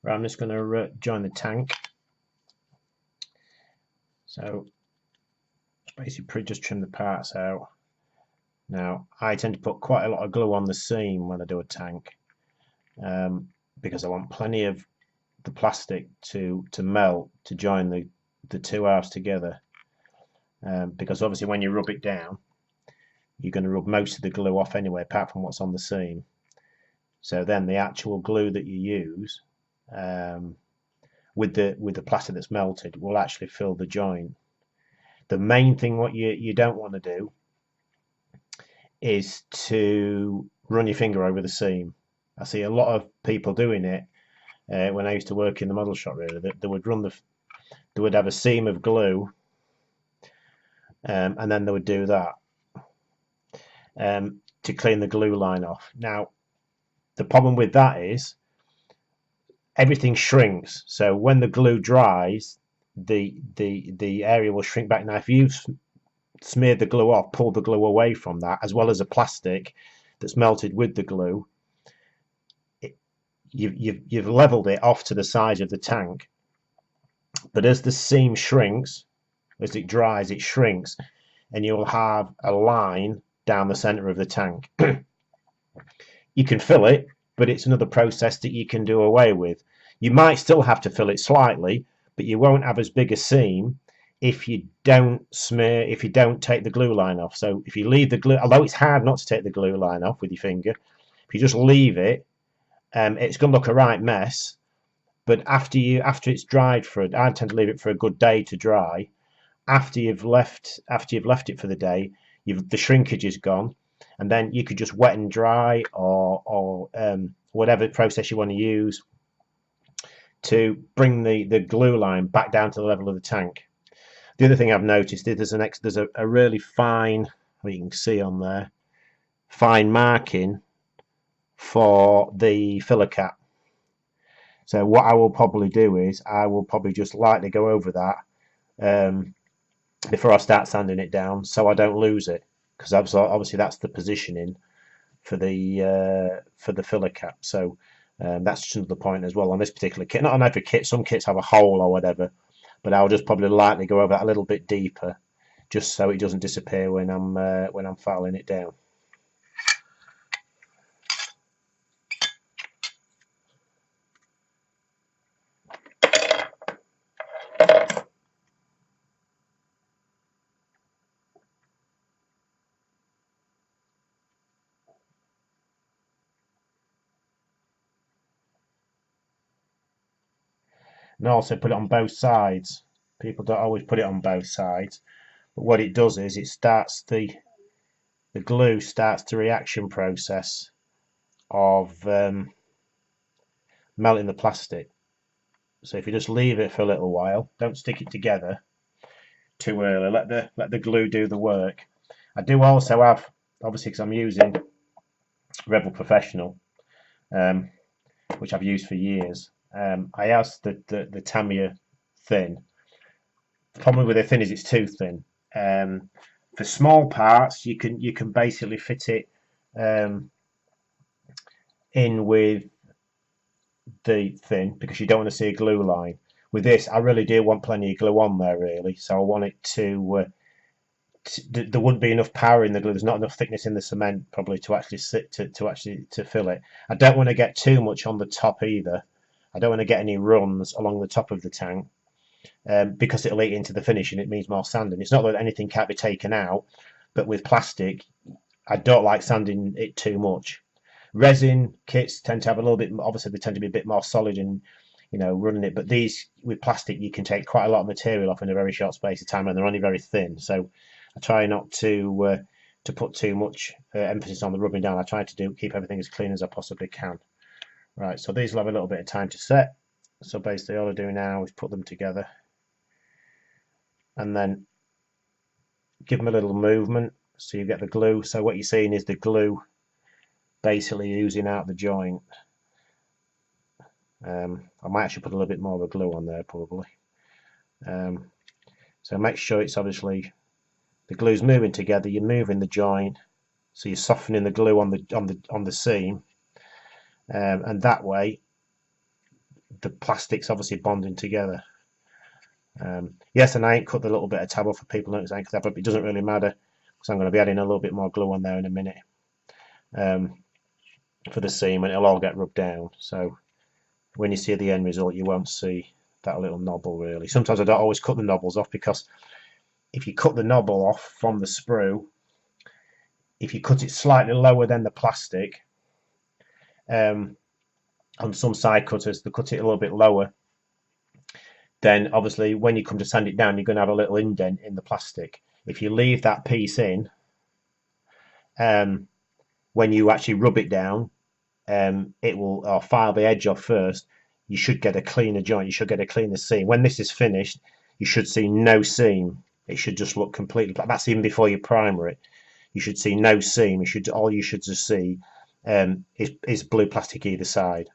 Right, I'm just going to join the tank. So basically just trim the parts out. Now I tend to put quite a lot of glue on the seam when I do a tank, because I want plenty of the plastic to melt to join the two halves together, because obviously when you rub it down you're going to rub most of the glue off anyway, apart from what's on the seam. So then the actual glue that you use, with the plastic that's melted, will actually fill the joint. The main thing what you don't want to do is to run your finger over the seam. I see a lot of people doing it when I used to work in the model shop. Really, they would have a seam of glue, and then they would do that to clean the glue line off. Now, the problem with that is everything shrinks. So when the glue dries, the area will shrink back. Now, if you've smeared the glue off, pulled the glue away from that, as well as the plastic that's melted with the glue, you've leveled it off to the size of the tank. But as the seam shrinks, as it dries, it shrinks, and you'll have a line down the center of the tank. You can fill it, but it's another process that you can do away with. You might still have to fill it slightly, but you won't have as big a seam if you don't take the glue line off. So if you leave the glue, although it's hard not to take the glue line off with your finger, if you just leave it, it's going to look a right mess. But after it's dried I tend to leave it for a good day to dry. After you've left it for the day, the shrinkage is gone, and then you could just wet and dry, or whatever process you want to use to bring the glue line back down to the level of the tank. The other thing I've noticed is there's a really fine, well, you can see on there, fine marking for the filler cap. So what I will probably do is I will probably just lightly go over that before I start sanding it down, so I don't lose it, because obviously that's the positioning for the filler cap. So that's just another point as well on this particular kit. Not on every kit. Some kits have a hole or whatever, but I'll just probably lightly go over that a little bit deeper, just so it doesn't disappear when I'm filing it down. And also put it on both sides. People don't always put it on both sides, but what it does is it starts the glue starts the reaction process of melting the plastic. So if you just leave it for a little while, don't stick it together too early, let the glue do the work. I do also have, obviously because I'm using Rebel Professional, which I've used for years, I asked the Tamiya thin. The problem with the thin is it's too thin. For small parts, you can basically fit it in with the thin, because you don't want to see a glue line. With this, I really do want plenty of glue on there, really. So I want it to there wouldn't be enough power in the glue. There's not enough thickness in the cement probably to actually to fill it. I don't want to get too much on the top either. I don't want to get any runs along the top of the tank, because it'll eat into the finish and it means more sanding. It's not that anything can't be taken out, but with plastic, I don't like sanding it too much. Resin kits tend to have a little bit, obviously they tend to be a bit more solid and running it, but these with plastic you can take quite a lot of material off in a very short space of time, and they're only very thin. So I try not to put too much emphasis on the rubbing down. I try to keep everything as clean as I possibly can. Right, so these will have a little bit of time to set. So basically all I do now is put them together and then give them a little movement so you get the glue. So what you're seeing is the glue basically oozing out the joint. I might actually put a little bit more of the glue on there probably. So make sure it's obviously the glue's moving together. You're moving the joint, so you're softening the glue on the seam, and that way the plastic's obviously bonding together. Yes, and I ain't cut the little bit of tab off for people notice I ain't cut that, but it doesn't really matter because I'm going to be adding a little bit more glue on there in a minute for the seam, and it'll all get rubbed down. So when you see the end result, you won't see that little knobble really. Sometimes I don't always cut the knobbles off, because if you cut the knobble off from the sprue, if you cut it slightly lower than the plastic, on some side cutters they cut it a little bit lower, then obviously when you come to sand it down, you're going to have a little indent in the plastic. If you leave that piece in, when you actually rub it down, it will file the edge off first. You should get a cleaner joint, you should get a cleaner seam. When this is finished, you should see no seam. It should just look completely, that's even before you primer it. You should see no seam. All you should just see is blue plastic either side.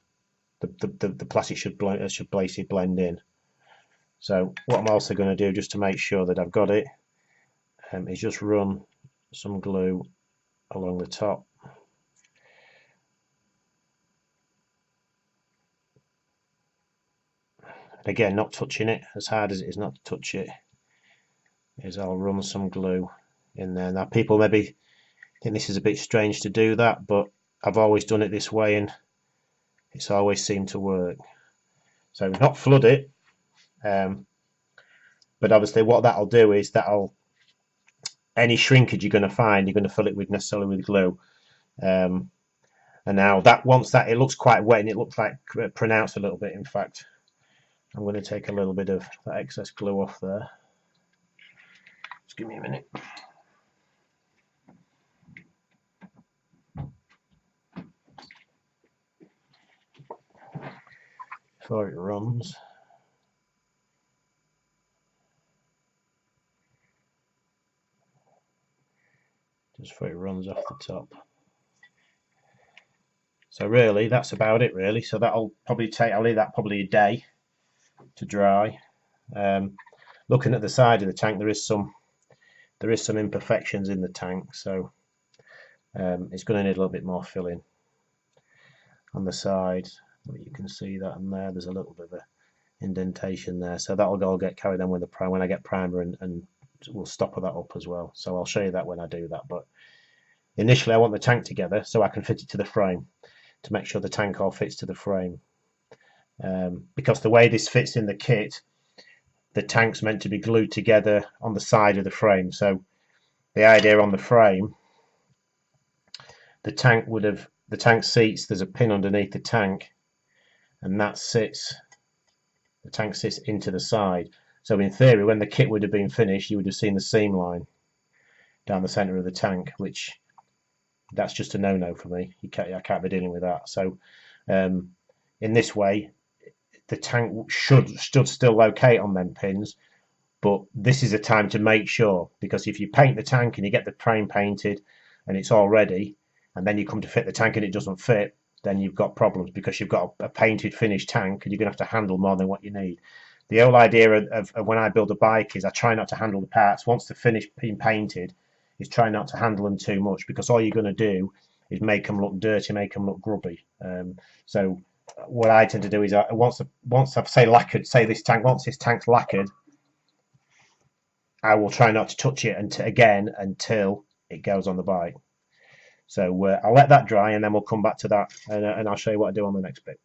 The plastic should basically blend in. So what I'm also going to do, just to make sure that I've got it, is just run some glue along the top. Again, not touching it, as hard as it is not to touch it, is I'll run some glue in there. Now people maybe think this is a bit strange to do that, but I've always done it this way and it's always seemed to work. So not flood it, but obviously what that'll do is any shrinkage you're going to find, you're going to fill it with necessarily with glue. And now once that it looks quite wet and it looks like pronounced a little bit. In fact, I'm going to take a little bit of that excess glue off there. Just give me a minute. Before it runs. Just before it runs off the top. So really, that's about it really. So that'll probably I'll leave that probably a day to dry. Looking at the side of the tank, there is some imperfections in the tank, so it's going to need a little bit more filling on the side. You can see that, and there's a little bit of a indentation there, so that'll all get carried on with when I get primer, and we'll stopper that up as well. So I'll show you that when I do that. But initially I want the tank together so I can fit it to the frame, to make sure the tank all fits to the frame, because the way this fits in the kit, the tank's meant to be glued together on the side of the frame. So the idea on the frame, the tank seats, there's a pin underneath the tank, and the tank sits into the side. So in theory, when the kit would have been finished, you would have seen the seam line down the center of the tank, which that's just a no-no for me. I can't be dealing with that. So in this way, the tank should still locate on them pins, but this is a time to make sure, because if you paint the tank and you get the frame painted and it's all ready, and then you come to fit the tank and it doesn't fit, then you've got problems, because you've got a painted finished tank and you're going to have to handle more than what you need. The whole idea of when I build a bike is I try not to handle the parts once they're finished being painted, is try not to handle them too much, because all you're going to do is make them look dirty, make them look grubby. So what I tend to do is once I've lacquered, this tank's lacquered, I will try not to touch it until it goes on the bike. So I'll let that dry, and then we'll come back to that, and I'll show you what I do on the next bit.